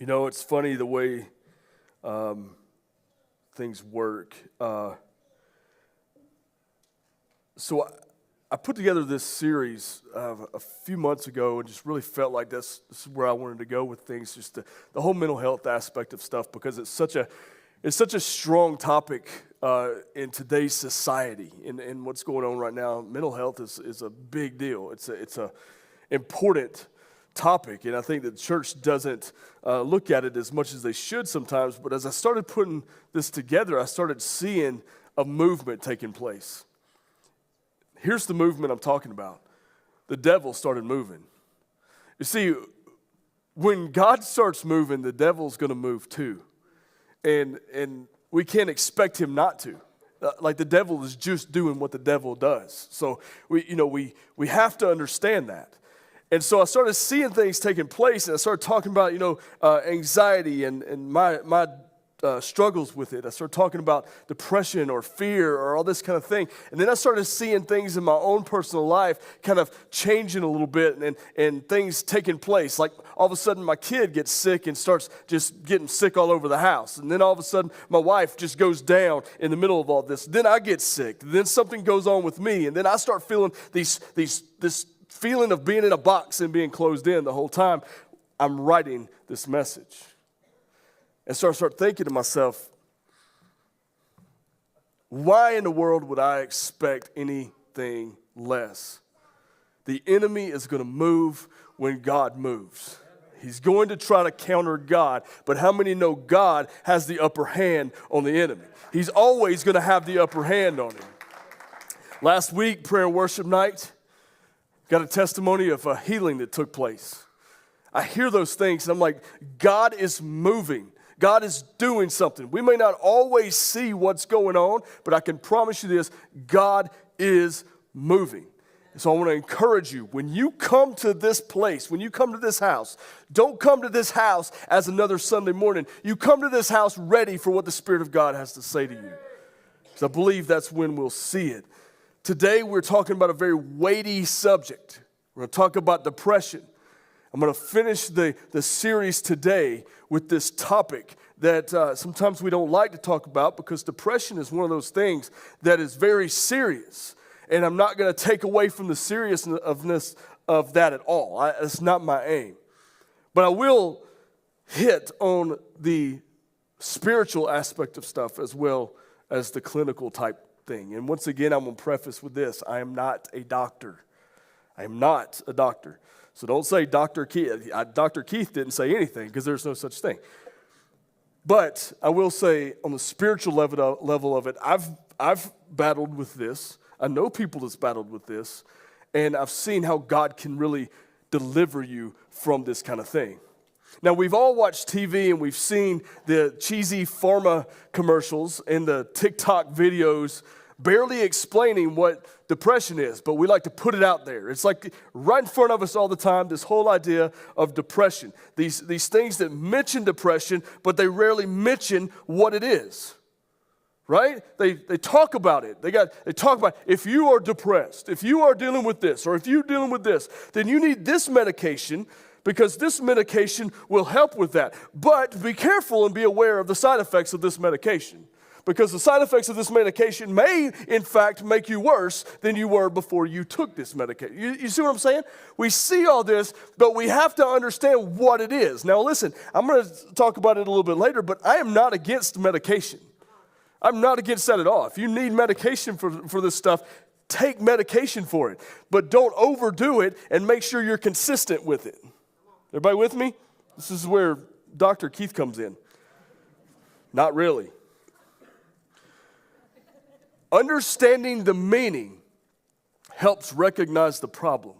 You know, it's funny the way things work. So I put together this series a few months ago and just really felt like this is where I wanted to go with things, just the whole mental health aspect of stuff, because it's such a strong topic in today's society and what's going on right now. Mental health is a big deal. It's a important topic, and I think the church doesn't look at it as much as they should sometimes. But as I started putting this together, I started seeing a movement taking place. Here's the movement I'm talking about. The devil started moving. You see, when God starts moving, the devil's going to move too. And we can't expect him not to. Like the devil is just doing what the devil does. So we have to understand that. And so I started seeing things taking place, and I started talking about anxiety and my struggles with it. I started talking about depression or fear or all this kind of thing. And then I started seeing things in my own personal life kind of changing a little bit and things taking place. Like all of a sudden my kid gets sick and starts just getting sick all over the house. And then all of a sudden my wife just goes down in the middle of all this. Then I get sick. Then something goes on with me. And then I start feeling this feeling of being in a box and being closed in the whole time I'm writing this message. And so I start thinking to myself, why in the world would I expect anything less? The enemy is going to move when God moves. He's going to try to counter God, but how many know God has the upper hand on the enemy? He's always going to have the upper hand on him. Last week, prayer and worship night, got a testimony of a healing that took place. I hear those things, and I'm like, God is moving. God is doing something. We may not always see what's going on, but I can promise you this, God is moving. So I want to encourage you, when you come to this place, when you come to this house, don't come to this house as another Sunday morning. You come to this house ready for what the Spirit of God has to say to you. Because I believe that's when we'll see it. Today we're talking about a very weighty subject. We're going to talk about depression. I'm going to finish the series today with this topic that sometimes we don't like to talk about, because depression is one of those things that is very serious. And I'm not going to take away from the seriousness of that at all. That's not my aim. But I will hit on the spiritual aspect of stuff as well as the clinical type thing. And once again, I'm going to preface with this. I am not a doctor. I am not a doctor. So don't say Dr. Keith. Dr. Keith didn't say anything, because there's no such thing. But I will say on the spiritual level of it, I've battled with this. I know people that's battled with this. And I've seen how God can really deliver you from this kind of thing. Now, we've all watched TV and we've seen the cheesy pharma commercials and the TikTok videos barely explaining what depression is, but we like to put it out there. It's like right in front of us all the time, this whole idea of depression. These things that mention depression, but they rarely mention what it is, right? They talk about it. They talk about, if you are depressed, if you are dealing with this, or if you're dealing with this, then you need this medication, because this medication will help with that. But be careful and be aware of the side effects of this medication. Because the side effects of this medication may, in fact, make you worse than you were before you took this medication. You see what I'm saying? We see all this, but we have to understand what it is. Now, listen, I'm going to talk about it a little bit later, but I am not against medication. I'm not against that at all. If you need medication for this stuff, take medication for it. But don't overdo it, and make sure you're consistent with it. Everybody with me? This is where Dr. Keith comes in. Not really. Understanding the meaning helps recognize the problem.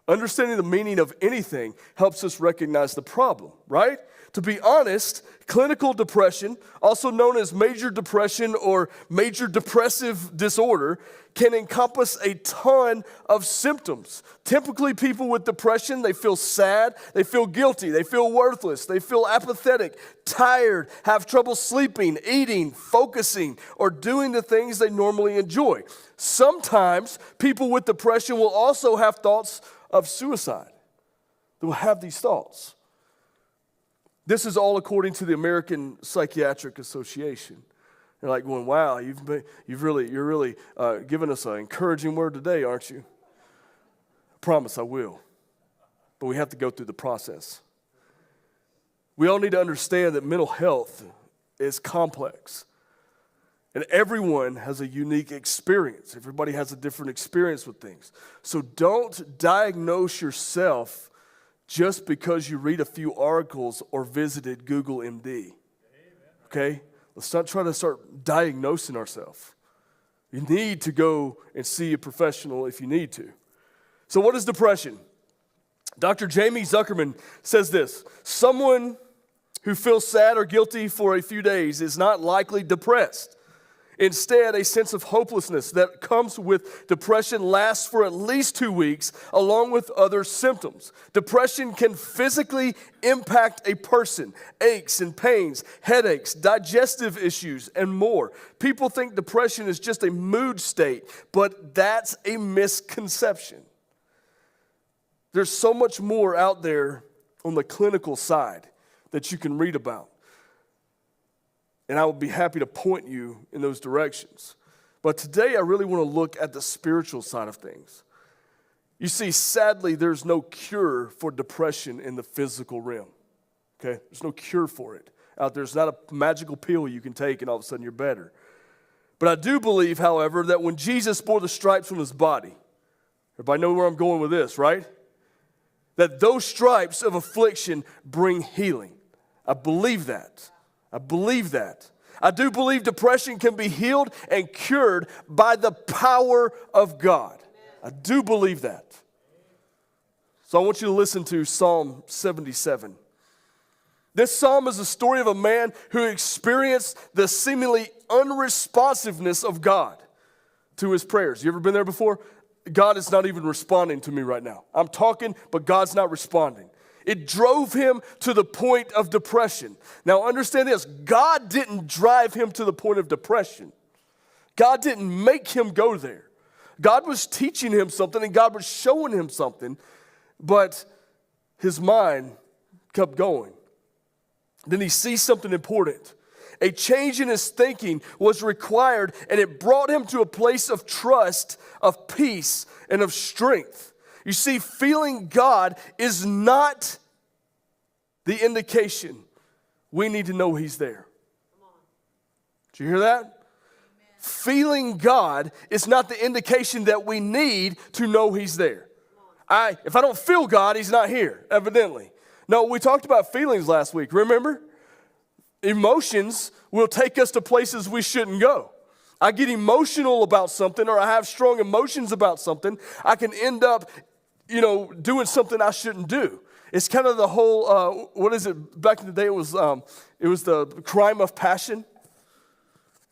Understanding the meaning of anything helps us recognize the problem, right? To be honest, clinical depression, also known as major depression or major depressive disorder, can encompass a ton of symptoms. Typically, people with depression, they feel sad, they feel guilty, they feel worthless, they feel apathetic, tired, have trouble sleeping, eating, focusing, or doing the things they normally enjoy. Sometimes people with depression will also have thoughts of suicide. They will have these thoughts. This is all according to the American Psychiatric Association. They're like going, wow, you're really giving us an encouraging word today, aren't you? I promise I will. But we have to go through the process. We all need to understand that mental health is complex. And everyone has a unique experience. Everybody has a different experience with things. So don't diagnose yourself just because you read a few articles or visited Google MD. Okay? Let's not try to start diagnosing ourselves. You need to go and see a professional if you need to. So what is depression? Dr. Jamie Zuckerman says this: someone who feels sad or guilty for a few days is not likely depressed. Instead, a sense of hopelessness that comes with depression lasts for at least 2 weeks, along with other symptoms. Depression can physically impact a person: aches and pains, headaches, digestive issues, and more. People think depression is just a mood state, but that's a misconception. There's so much more out there on the clinical side that you can read about. And I will be happy to point you in those directions. But today I really want to look at the spiritual side of things. You see, sadly, there's no cure for depression in the physical realm. Okay? There's no cure for it out there. There's not a magical pill you can take and all of a sudden you're better. But I do believe, however, that when Jesus bore the stripes on his body, everybody know where I'm going with this, right? That those stripes of affliction bring healing. I believe that. I believe that. I do believe depression can be healed and cured by the power of God. I do believe that. So I want you to listen to Psalm 77. This psalm is the story of a man who experienced the seemingly unresponsiveness of God to his prayers. You ever been there before? God is not even responding to me right now. I'm talking, but God's not responding. It drove him to the point of depression. Now understand this, God didn't drive him to the point of depression. God didn't make him go there. God was teaching him something and God was showing him something, but his mind kept going. Then he sees something important. A change in his thinking was required, and it brought him to a place of trust, of peace, and of strength. You see, feeling God is not the indication we need to know he's there. Did you hear that? Amen. Feeling God is not the indication that we need to know he's there. If I don't feel God, he's not here, evidently. No, we talked about feelings last week, remember? Emotions will take us to places we shouldn't go. I get emotional about something, or I have strong emotions about something, I can end up doing something I shouldn't do. It's kind of the whole, what is it? Back in the day, it was the crime of passion.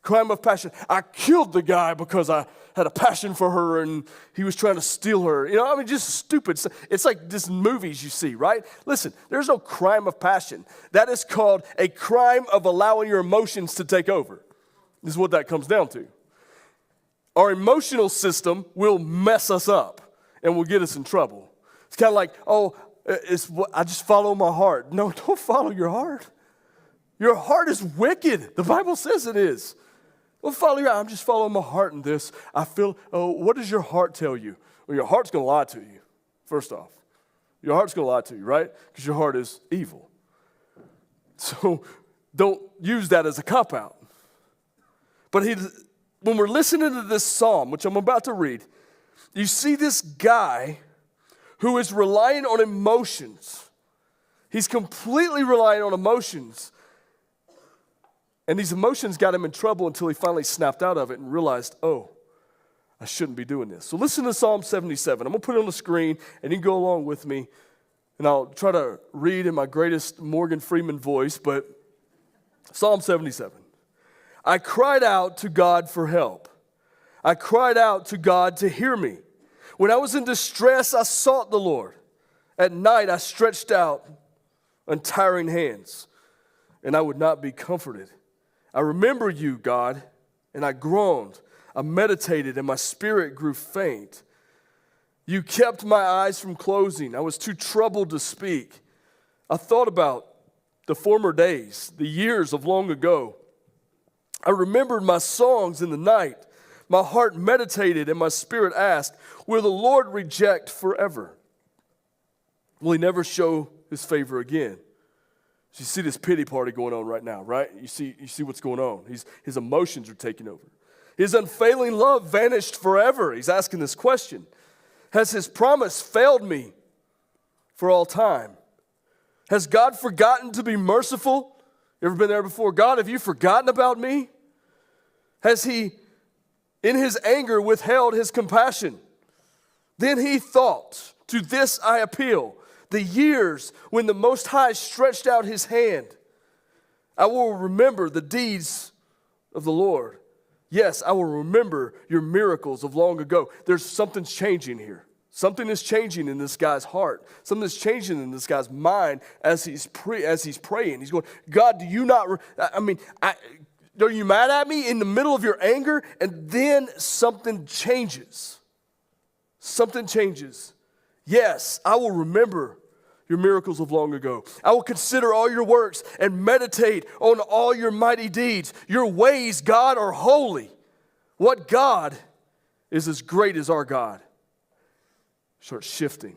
Crime of passion. I killed the guy because I had a passion for her and he was trying to steal her. Just stupid. It's like these movies you see, right? Listen, there's no crime of passion. That is called a crime of allowing your emotions to take over. This is what that comes down to. Our emotional system will mess us up and will get us in trouble. It's kind of like, I just follow my heart. No, don't follow your heart. Your heart is wicked. The Bible says it is. Well, I'm just following my heart in this. I feel, what does your heart tell you? Well, your heart's going to lie to you, first off. Your heart's going to lie to you, right? Because your heart is evil. So don't use that as a cop-out. But when we're listening to this psalm, which I'm about to read, you see this guy who is relying on emotions. He's completely relying on emotions. And these emotions got him in trouble until he finally snapped out of it and realized, I shouldn't be doing this. So listen to Psalm 77. I'm going to put it on the screen, and you can go along with me. And I'll try to read in my greatest Morgan Freeman voice, but Psalm 77. I cried out to God for help. I cried out to God to hear me. When I was in distress, I sought the Lord. At night, I stretched out untiring hands, and I would not be comforted. I remember you, God, and I groaned. I meditated, and my spirit grew faint. You kept my eyes from closing. I was too troubled to speak. I thought about the former days, the years of long ago. I remembered my songs in the night. My heart meditated and my spirit asked, will the Lord reject forever? Will he never show his favor again? So you see this pity party going on right now, right? You see what's going on. His emotions are taking over. His unfailing love vanished forever. He's asking this question. Has his promise failed me for all time? Has God forgotten to be merciful? You ever been there before? God, have you forgotten about me? Has he, in his anger, withheld his compassion? Then he thought, to this I appeal, the years when the Most High stretched out his hand. I will remember the deeds of the Lord. Yes, I will remember your miracles of long ago. There's something's changing here. Something is changing in this guy's heart. Something is changing in this guy's mind as he's praying. He's going, God, do you not, are you mad at me in the middle of your anger? And then something changes. Something changes. Yes, I will remember your miracles of long ago. I will consider all your works and meditate on all your mighty deeds. Your ways, God, are holy. What God is as great as our God? Start shifting.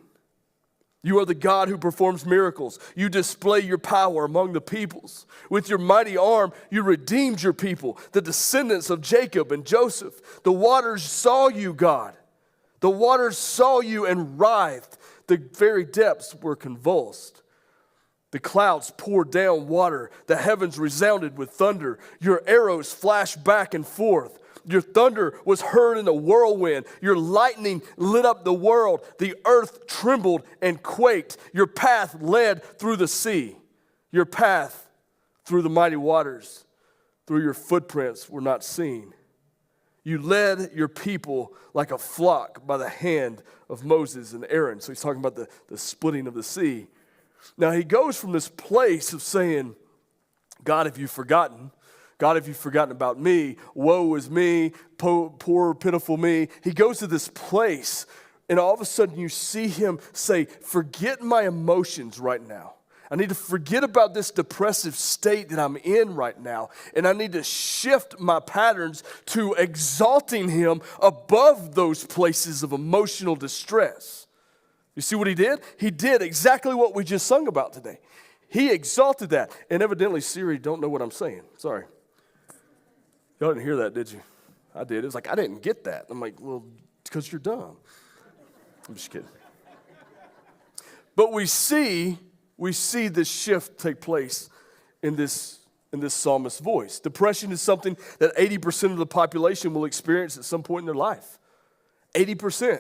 You are the God who performs miracles. You display your power among the peoples. With your mighty arm, you redeemed your people, the descendants of Jacob and Joseph. The waters saw you, God. The waters saw you and writhed. The very depths were convulsed. The clouds poured down water. The heavens resounded with thunder. Your arrows flashed back and forth. Your thunder was heard in a whirlwind. Your lightning lit up the world. The earth trembled and quaked. Your path led through the sea. Your path through the mighty waters. Through your footprints were not seen. You led your people like a flock by the hand of Moses and Aaron. So he's talking about the splitting of the sea. Now he goes from this place of saying, God, have you forgotten? God, have you forgotten about me? Woe is me, poor, pitiful me. He goes to this place, and all of a sudden you see him say, forget my emotions right now. I need to forget about this depressive state that I'm in right now, and I need to shift my patterns to exalting him above those places of emotional distress. You see what he did? He did exactly what we just sung about today. He exalted that. And evidently Siri don't know what I'm saying. Sorry. Y'all didn't hear that, did you? I did. It was like, I didn't get that. I'm like, well, it's because you're dumb. I'm just kidding. But we see this shift take place in this psalmist's voice. Depression is something that 80% of the population will experience at some point in their life. 80%.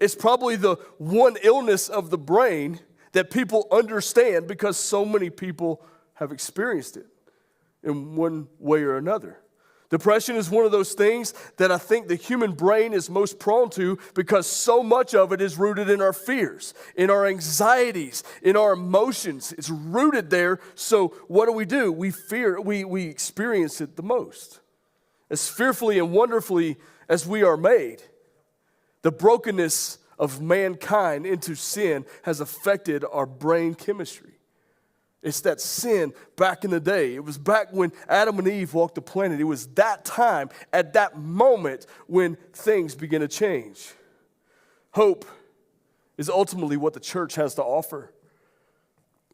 It's probably the one illness of the brain that people understand because so many people have experienced it in one way or another. Depression is one of those things that I think the human brain is most prone to because so much of it is rooted in our fears, in our anxieties, in our emotions. It's rooted there. So what do? We fear, we experience it the most. As fearfully and wonderfully as we are made, the brokenness of mankind into sin has affected our brain chemistry. It's that sin back in the day. It was back when Adam and Eve walked the planet. It was that time, at that moment, when things began to change. Hope is ultimately what the church has to offer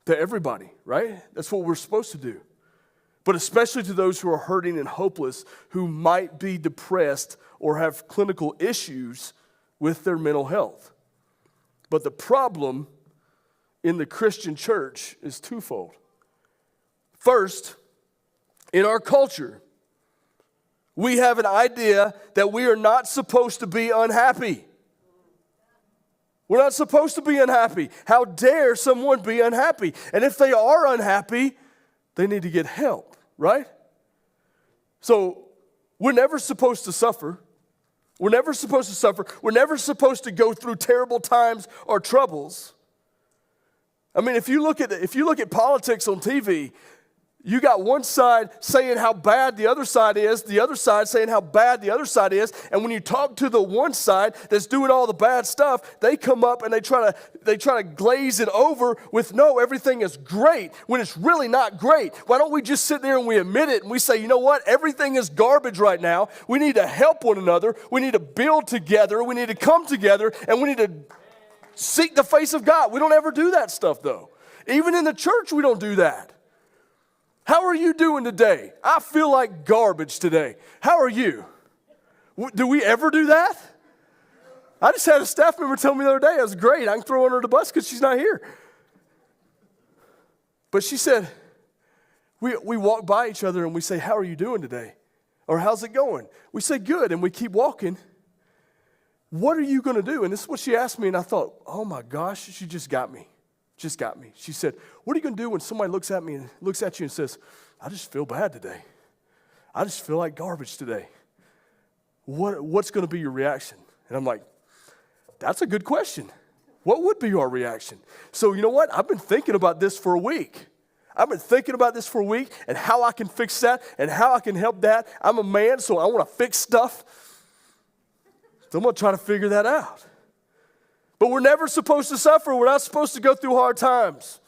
to everybody, right? That's what we're supposed to do. But especially to those who are hurting and hopeless, who might be depressed or have clinical issues with their mental health. But the problem in the Christian church is twofold. First, in our culture, we have an idea that we are not supposed to be unhappy. We're not supposed to be unhappy. How dare someone be unhappy? And if they are unhappy, they need to get help, right? So we're never supposed to suffer. We're never supposed to suffer. We're never supposed to go through terrible times or troubles. I mean, if you look at politics on TV, You got one side saying how bad the other side is, the other side saying how bad the other side is, and when you talk to the one side that's doing all the bad stuff, they come up and they try to glaze it over with, no, everything is great, when it's really not great. Why don't we just sit there and we admit it and we say, you know what, everything is garbage right now. We need to help one another. We need to build together. We need to come together, and we need to seek the face of God. We don't ever do that stuff, though. Even in the church, we don't do that. How are you doing today? I feel like garbage today. How are you? Do we ever do that? I just had a staff member tell me the other day, it was great. I can throw her under the bus because she's not here. But she said, we walk by each other and we say, how are you doing today? Or how's it going? We say, good, and we keep walking. What are you going to do? And this is what she asked me, and I thought, oh my gosh, she just got me. Just got me. She said, what are you going to do when somebody looks at me and looks at you and says, I just feel bad today. I just feel like garbage today. What's going to be your reaction? And I'm like, that's a good question. What would be our reaction? So you know what? I've been thinking about this for a week. And how I can fix that and how I can help that. I'm a man, so I want to fix stuff. So I'm going to try to figure that out. But we're never supposed to suffer. We're not supposed to go through hard times.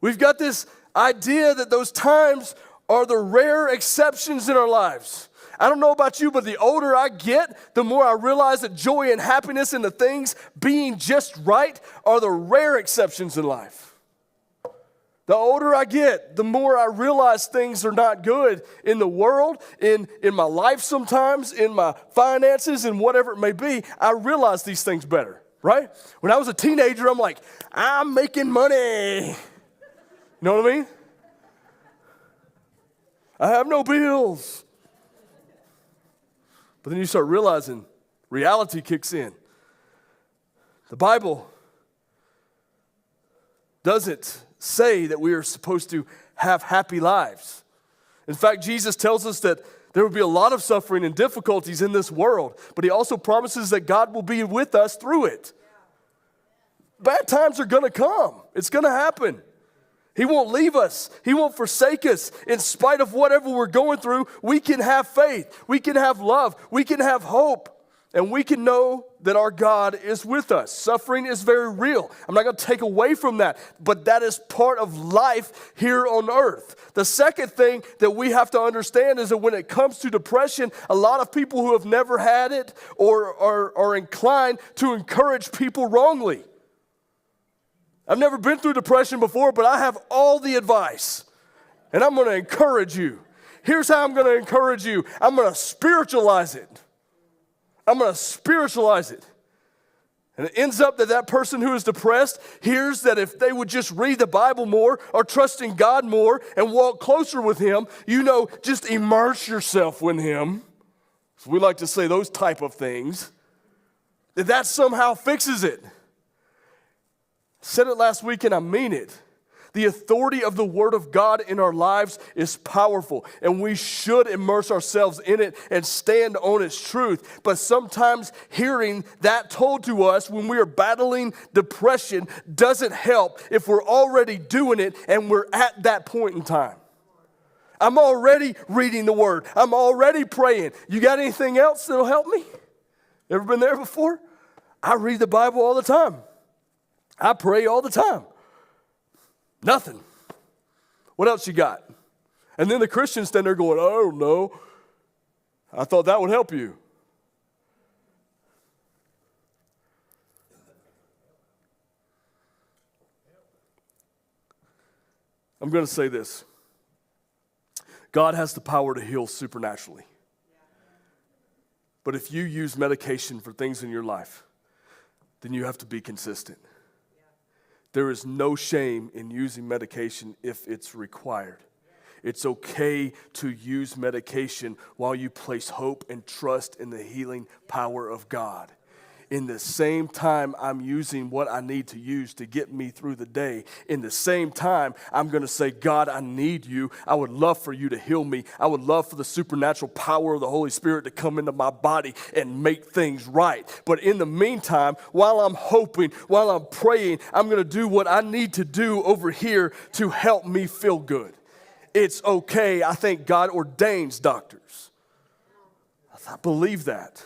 We've got this idea that those times are the rare exceptions in our lives. I don't know about you, but the older I get, the more I realize that joy and happiness and the things being just right are the rare exceptions in life. The older I get, the more I realize things are not good in the world, in my life sometimes, in my finances, and whatever it may be. I realize these things better. Right? When I was a teenager, I'm like, I'm making money. You know what I mean? I have no bills. But then you start realizing reality kicks in. The Bible doesn't say that we are supposed to have happy lives. In fact, Jesus tells us that there will be a lot of suffering and difficulties in this world, but he also promises that God will be with us through it. Bad times are going to come. It's going to happen. He won't leave us. He won't forsake us. In spite of whatever we're going through, we can have faith. We can have love. We can have hope. And we can know that our God is with us. Suffering is very real. I'm not going to take away from that, but that is part of life here on earth. The second thing that we have to understand is that when it comes to depression, a lot of people who have never had it or are inclined to encourage people wrongly. I've never been through depression before, but I have all the advice, and I'm going to encourage you. Here's how I'm going to encourage you. I'm going to spiritualize it. I'm going to spiritualize it. And it ends up that person who is depressed hears that if they would just read the Bible more or trust in God more and walk closer with him, just immerse yourself in him. So we like to say those type of things. That somehow fixes it. I said it last week and I mean it. The authority of the Word of God in our lives is powerful, and we should immerse ourselves in it and stand on its truth. But sometimes hearing that told to us when we are battling depression doesn't help if we're already doing it and we're at that point in time. I'm already reading the Word. I'm already praying. You got anything else that'll help me? Ever been there before? I read the Bible all the time. I pray all the time. Nothing. What else you got? And then the Christians stand there going, I don't know. I thought that would help you. I'm going to say this. God has the power to heal supernaturally. But if you use medication for things in your life, then you have to be consistent. There is no shame in using medication if it's required. It's okay to use medication while you place hope and trust in the healing power of God. In the same time I'm using what I need to use to get me through the day, in the same time I'm going to say, God, I need you. I would love for you to heal me. I would love for the supernatural power of the Holy Spirit to come into my body and make things right. But in the meantime, while I'm hoping, while I'm praying, I'm going to do what I need to do over here to help me feel good. it's okay. I think God ordains doctors. I believe that.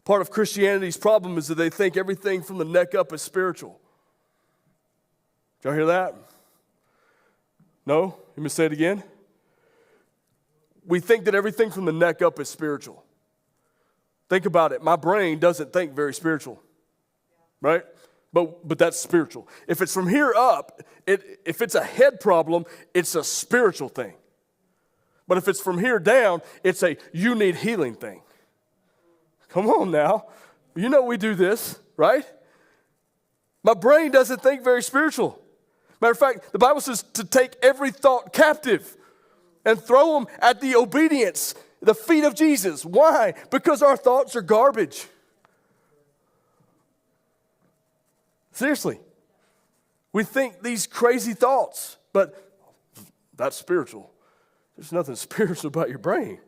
Part of Christianity's problem is that they think everything from the neck up is spiritual. Did y'all hear that? No? Let me say it again. We think that everything from the neck up is spiritual. Think about it. My brain doesn't think very spiritual, right? But that's spiritual. If it's from here up, if it's a head problem, it's a spiritual thing. But if it's from here down, it's a you need healing thing. Come on now. You know we do this, right? My brain doesn't think very spiritual. Matter of fact, the Bible says to take every thought captive and throw them at the obedience, the feet of Jesus. Why? Because our thoughts are garbage. Seriously. We think these crazy thoughts, but that's spiritual. There's nothing spiritual about your brain.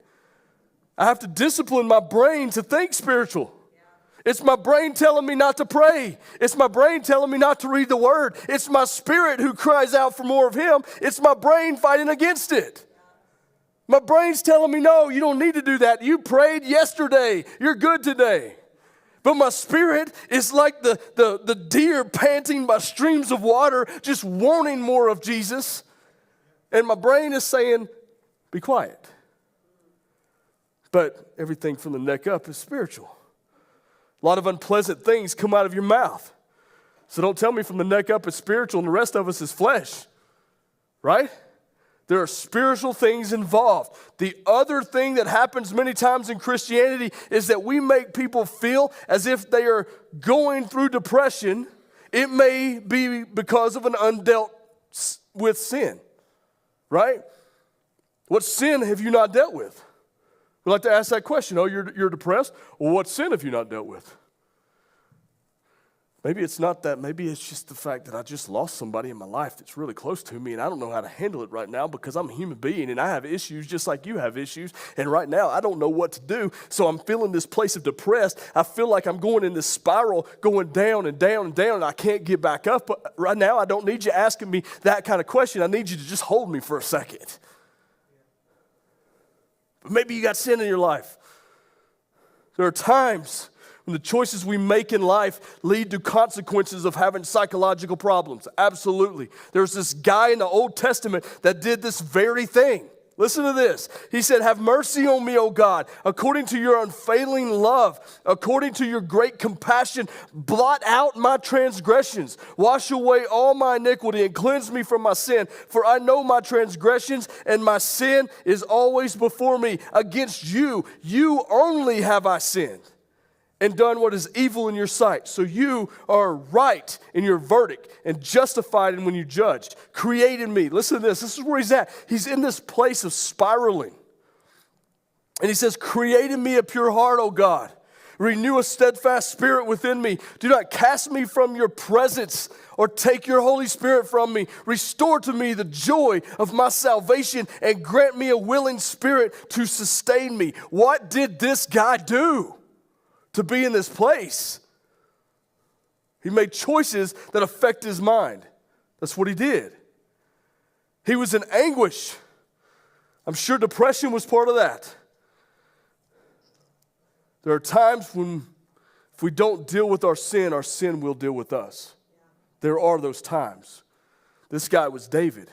I have to discipline my brain to think spiritual. It's my brain telling me not to pray. It's my brain telling me not to read the word. It's my spirit who cries out for more of him. It's my brain fighting against it. My brain's telling me, no, you don't need to do that. You prayed yesterday. You're good today. But my spirit is like the deer panting by streams of water, just wanting more of Jesus. And my brain is saying, be quiet. But everything from the neck up is spiritual. A lot of unpleasant things come out of your mouth. So don't tell me from the neck up is spiritual and the rest of us is flesh. Right? There are spiritual things involved. The other thing that happens many times in Christianity is that we make people feel as if they are going through depression. It may be because of an undealt with sin. Right? What sin have you not dealt with? We like to ask that question. Oh, you're depressed? Well, what sin have you not dealt with? Maybe it's not that. Maybe it's just the fact that I just lost somebody in my life that's really close to me, and I don't know how to handle it right now because I'm a human being, and I have issues just like you have issues, and right now I don't know what to do, so I'm feeling this place of depressed. I feel like I'm going in this spiral, going down and down and down, and I can't get back up. But right now I don't need you asking me that kind of question. I need you to just hold me for a second. But maybe you got sin in your life. There are times when the choices we make in life lead to consequences of having psychological problems. Absolutely. There's this guy in the Old Testament that did this very thing. Listen to this. He said, have mercy on me, O God, according to your unfailing love, according to your great compassion, blot out my transgressions, wash away all my iniquity and cleanse me from my sin. For I know my transgressions and my sin is always before me. Against you, you only have I sinned and done what is evil in your sight. So you are right in your verdict and justified in when you judged. Created me. Listen to this. This is where he's at. He's in this place of spiraling. And he says, create in me a pure heart, O God. Renew a steadfast spirit within me. Do not cast me from your presence or take your Holy Spirit from me. Restore to me the joy of my salvation and grant me a willing spirit to sustain me. What did this guy do to be in this place? He made choices that affect his mind. That's what he did. He was in anguish. I'm sure depression was part of that. There are times when if we don't deal with our sin will deal with us. There are those times. This guy was David.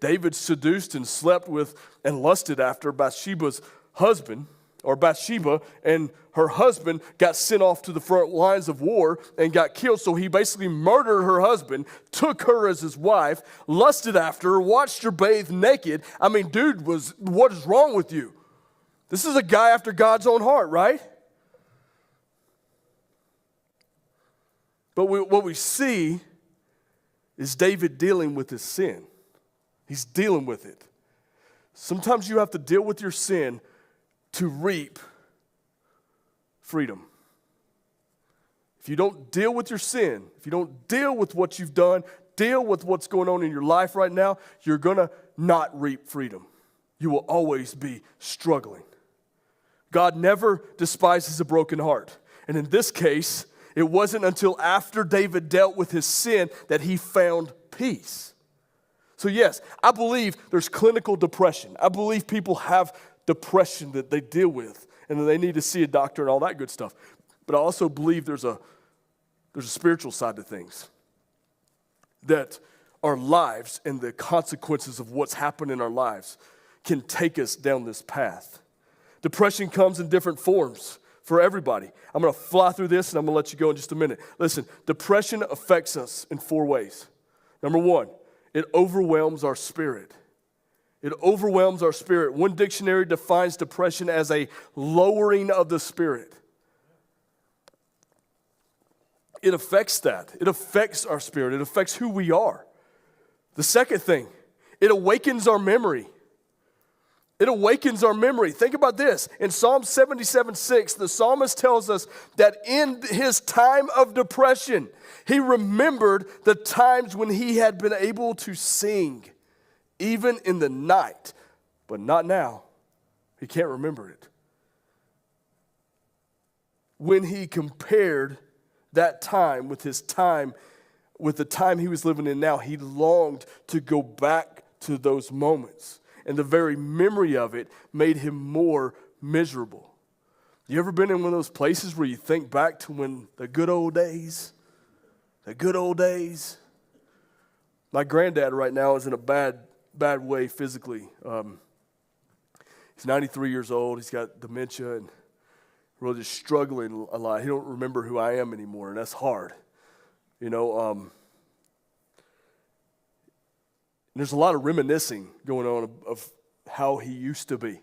David seduced and slept with and lusted after Bathsheba's husband, or Bathsheba, and her husband got sent off to the front lines of war and got killed. So he basically murdered her husband, took her as his wife, lusted after her, watched her bathe naked. I mean, dude, what is wrong with you? This is a guy after God's own heart, right? But what we see is David dealing with his sin. He's dealing with it. Sometimes you have to deal with your sin to reap freedom. If you don't deal with your sin, if you don't deal with what you've done, deal with what's going on in your life right now, you're going to not reap freedom. You will always be struggling. God never despises a broken heart. And in this case, it wasn't until after David dealt with his sin that he found peace. So yes, I believe there's clinical depression. I believe people have depression that they deal with and that they need to see a doctor and all that good stuff. But I also believe there's a spiritual side to things. That our lives and the consequences of what's happened in our lives can take us down this path. Depression comes in different forms for everybody. I'm going to fly through this and I'm going to let you go in just a minute. Listen, depression affects us in 4 ways. Number 1, it overwhelms our spirit. It overwhelms our spirit. One dictionary defines depression as a lowering of the spirit. It affects that. It affects our spirit. It affects who we are. The second thing, it awakens our memory. It awakens our memory. Think about this. In Psalm 77:6, the psalmist tells us that in his time of depression, he remembered the times when he had been able to sing, even in the night, but not now. He can't remember it. When he compared that time with his time, with the time he was living in now, he longed to go back to those moments. And the very memory of it made him more miserable. You ever been in one of those places where you think back to when the good old days? The good old days. My granddad right now is in a bad way physically. He's 93 years old. He's got dementia and really just struggling a lot. He don't remember who I am anymore, and that's hard. You know, there's a lot of reminiscing going on of how he used to be.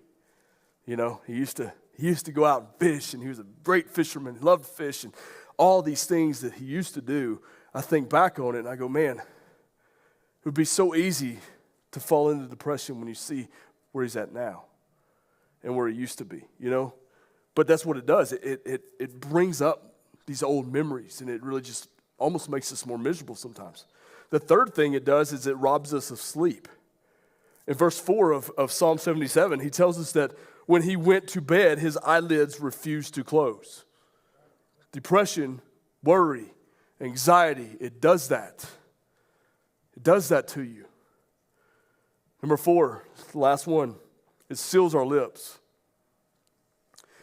You know, he used to go out and fish, and he was a great fisherman. He loved fish, and all these things that he used to do. I think back on it, and I go, man, it would be so easy to fall into depression when you see where he's at now and where he used to be, you know? But that's what it does. It brings up these old memories, and it really just almost makes us more miserable sometimes. The third thing it does is it robs us of sleep. In verse 4 of Psalm 77, he tells us that when he went to bed, his eyelids refused to close. Depression, worry, anxiety, it does that. It does that to you. Number 4, the last one, it seals our lips.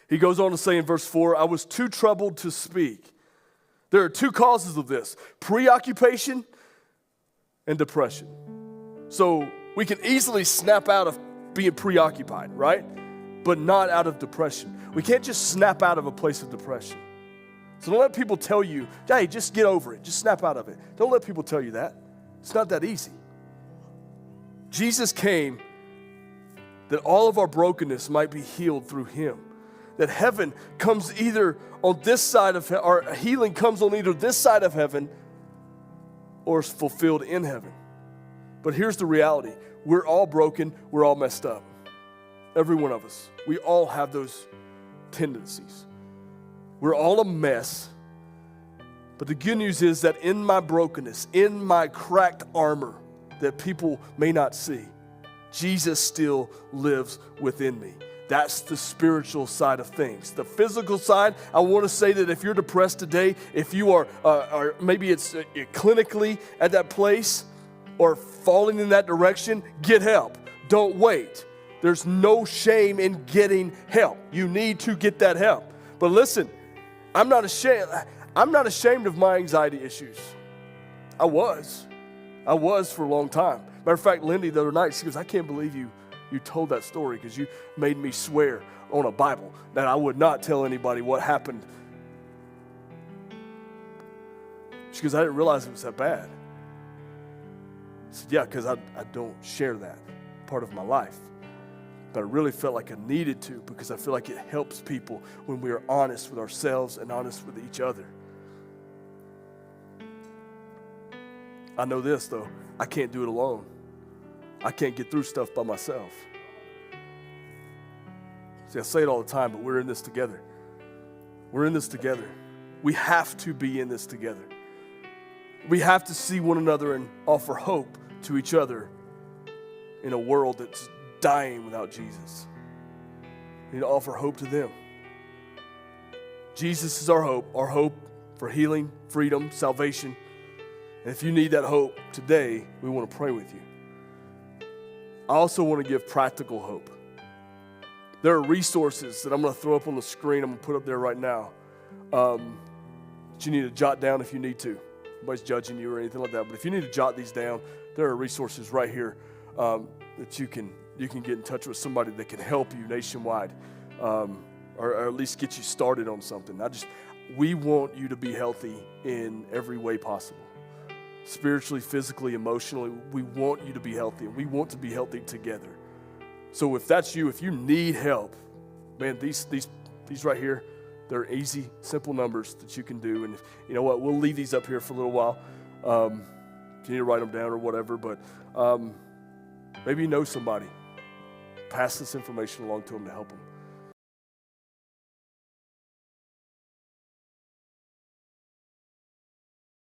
He goes on to say in verse 4, I was too troubled to speak. There are 2 causes of this, preoccupation and depression. So we can easily snap out of being preoccupied, right? But not out of depression. We can't just snap out of a place of depression. So don't let people tell you, hey, just get over it. Just snap out of it. Don't let people tell you that. It's not that easy. Jesus came that all of our brokenness might be healed through him. That heaven comes either on this side of, or healing comes on either this side of heaven or is fulfilled in heaven. But here's the reality. We're all broken. We're all messed up. Every one of us. We all have those tendencies. We're all a mess. But the good news is that in my brokenness, in my cracked armor that people may not see, Jesus still lives within me. That's the spiritual side of things. The physical side, I want to say that if you're depressed today, if you are maybe it's clinically at that place or falling in that direction, get help. Don't wait. There's no shame in getting help. You need to get that help. But listen, I'm not ashamed of my anxiety issues. I was for a long time. Matter of fact, Lindy the other night, she goes, I can't believe you told that story because you made me swear on a Bible that I would not tell anybody what happened. She goes, I didn't realize it was that bad. I said, yeah, because I don't share that part of my life. But I really felt like I needed to because I feel like it helps people when we are honest with ourselves and honest with each other. I know this, though. I can't do it alone. I can't get through stuff by myself. See, I say it all the time, but we're in this together. We're in this together. We have to be in this together. We have to see one another and offer hope to each other in a world that's dying without Jesus. We need to offer hope to them. Jesus is our hope for healing, freedom, salvation. And if you need that hope today, we want to pray with you. I also want to give practical hope. There are resources that I'm going to throw up on the screen. I'm going to put up there right now that you need to jot down if you need to. Nobody's judging you or anything like that. But if you need to jot these down, there are resources right here that you can get in touch with somebody that can help you nationwide, or at least get you started on something. We want you to be healthy in every way possible. Spiritually, physically, emotionally, we want you to be healthy, and we want to be healthy together. So if that's you, if you need help, man, these right here, they're easy, simple numbers that you can do. And you know what? We'll leave these up here for a little while. If you need to write them down or whatever, but maybe you know somebody. Pass this information along to them to help them.